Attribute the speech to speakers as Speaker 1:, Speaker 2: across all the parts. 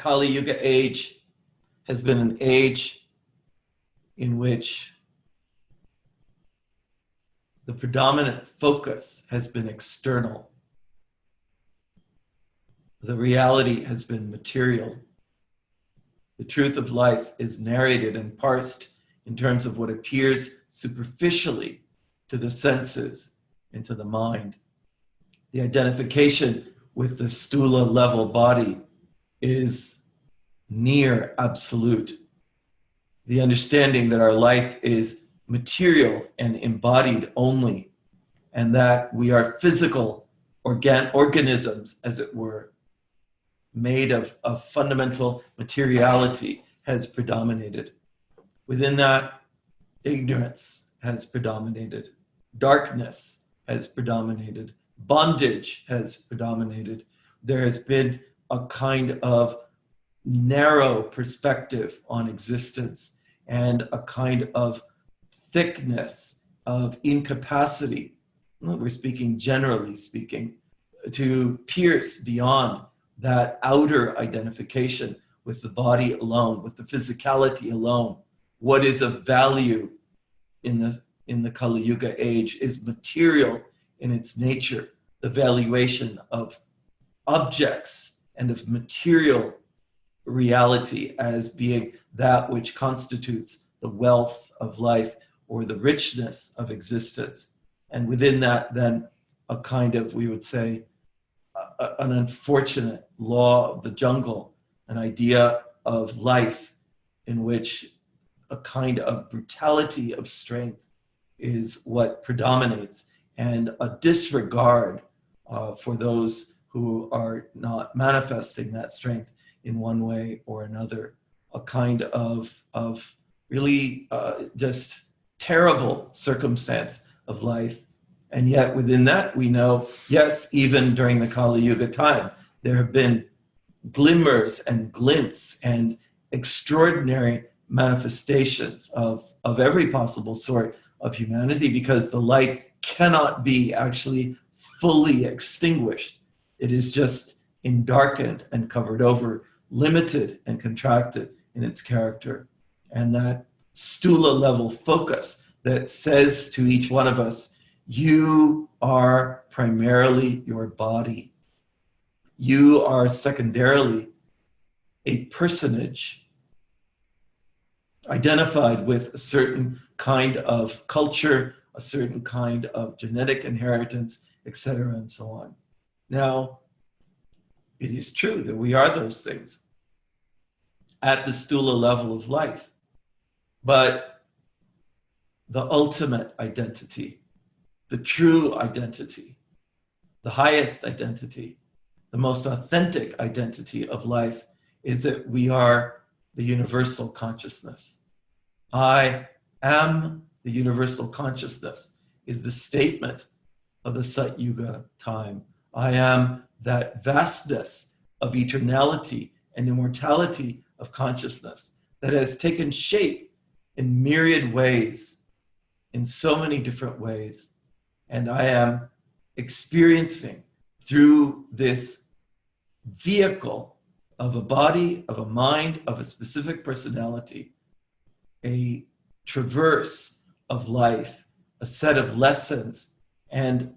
Speaker 1: Kali Yuga age has been an age in which the predominant focus has been external. The reality has been material. The truth of life is narrated and parsed in terms of what appears superficially to the senses and to the mind. The identification with the stula level body is near absolute. The understanding that our life is material and embodied only, and that we are physical organisms, as it were, made of fundamental materiality, has predominated. Within that, ignorance has predominated. Darkness has predominated. Bondage has predominated. There has been a kind of narrow perspective on existence and a kind of thickness of incapacity, we're speaking generally speaking, to pierce beyond that outer identification with the body alone, with the physicality alone. What is of value in the Kali Yuga age is material in its nature, the valuation of objects and of material reality as being that which constitutes the wealth of life or the richness of existence. And within that, then, a kind of, we would say, an unfortunate law of the jungle, an idea of life in which a kind of brutality of strength is what predominates, and a disregard for those who are not manifesting that strength in one way or another, a kind of really just terrible circumstance of life. And yet within that, we know, yes, even during the Kali Yuga time, there have been glimmers and glints and extraordinary manifestations of every possible sort of humanity, because the light cannot be actually fully extinguished. It is just endarkened and covered over, limited and contracted in its character. And that stula level focus that says to each one of us, you are primarily your body. You are secondarily a personage identified with a certain kind of culture, a certain kind of genetic inheritance, etc., and so on. Now, it is true that we are those things at the stula level of life, but the ultimate identity, the true identity, the highest identity, the most authentic identity of life is that we are the universal consciousness. I am the universal consciousness is the statement of the Sat Yuga time. I am that vastness of eternality and immortality of consciousness that has taken shape in myriad ways, in so many different ways. And I am experiencing through this vehicle of a body, of a mind, of a specific personality, a traverse of life, a set of lessons, and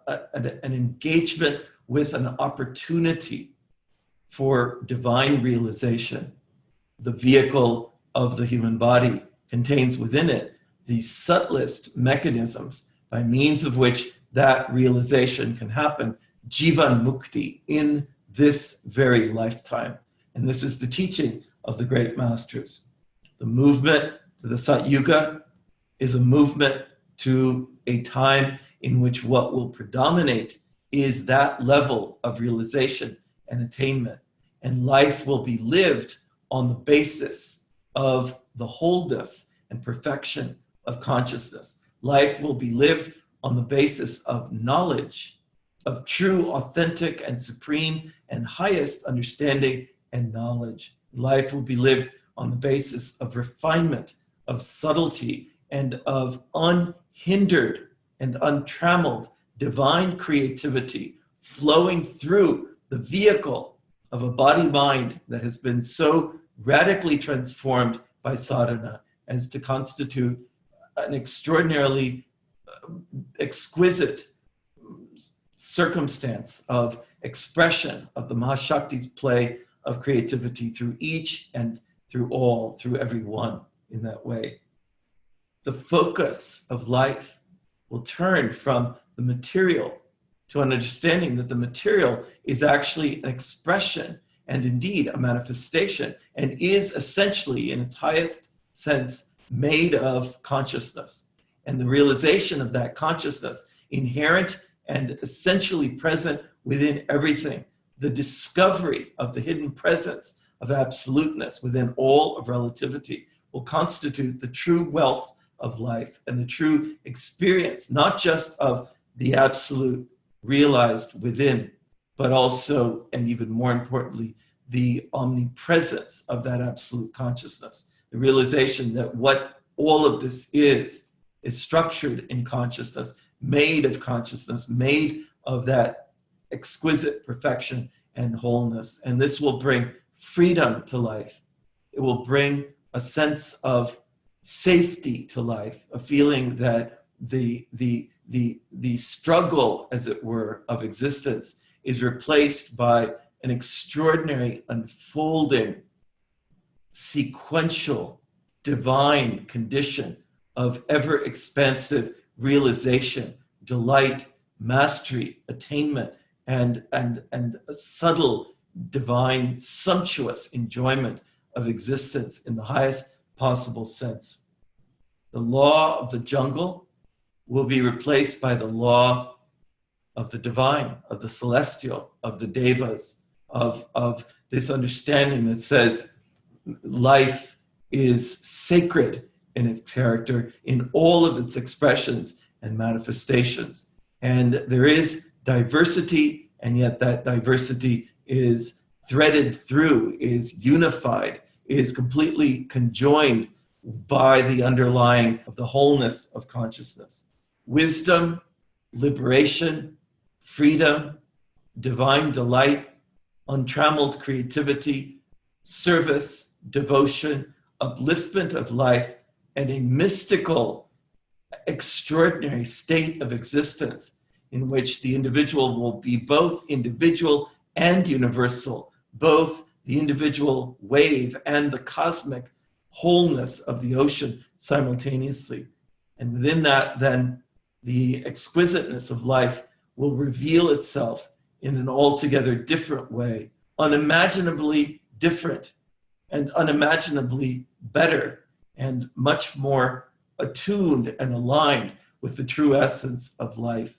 Speaker 1: an engagement with an opportunity for divine realization. The vehicle of the human body contains within it the subtlest mechanisms by means of which that realization can happen, Jivan Mukti, in this very lifetime. And this is the teaching of the great masters. The movement to the Sat Yuga is a movement to a time in which what will predominate is that level of realization and attainment. And life will be lived on the basis of the wholeness and perfection of consciousness. Life will be lived on the basis of knowledge, of true, authentic, and supreme and highest understanding and knowledge. Life will be lived on the basis of refinement, of subtlety, and of unhindered and untrammeled divine creativity flowing through the vehicle of a body-mind that has been so radically transformed by sadhana as to constitute an extraordinarily exquisite circumstance of expression of the Mahashakti's play of creativity through each and through all, through everyone in that way. The focus of life will turn from the material to an understanding that the material is actually an expression and indeed a manifestation, and is essentially, in its highest sense, made of consciousness. And the realization of that consciousness, inherent and essentially present within everything, the discovery of the hidden presence of absoluteness within all of relativity, will constitute the true wealth of life and the true experience, not just of the absolute realized within, but also, and even more importantly, the omnipresence of that absolute consciousness. The realization that what all of this is structured in consciousness, made of consciousness, made of that exquisite perfection and wholeness. And this will bring freedom to life. It will bring a sense of safety to life, a feeling that the struggle, as it were, of existence is replaced by an extraordinary unfolding, sequential, divine condition of ever-expansive realization, delight, mastery, attainment, and a subtle, divine, sumptuous enjoyment of existence in the highest possible sense. The law of the jungle will be replaced by the law of the divine, of the celestial, of the devas, of this understanding that says life is sacred in its character, in all of its expressions and manifestations. And there is diversity, and yet that diversity is threaded through, is unified, is completely conjoined by the underlying of the wholeness of consciousness. Wisdom, liberation, freedom, divine delight, untrammeled creativity, service, devotion, upliftment of life, and a mystical, extraordinary state of existence in which the individual will be both individual and universal, both the individual wave and the cosmic wholeness of the ocean simultaneously. And within that, then, the exquisiteness of life will reveal itself in an altogether different way, unimaginably different and unimaginably better, and much more attuned and aligned with the true essence of life.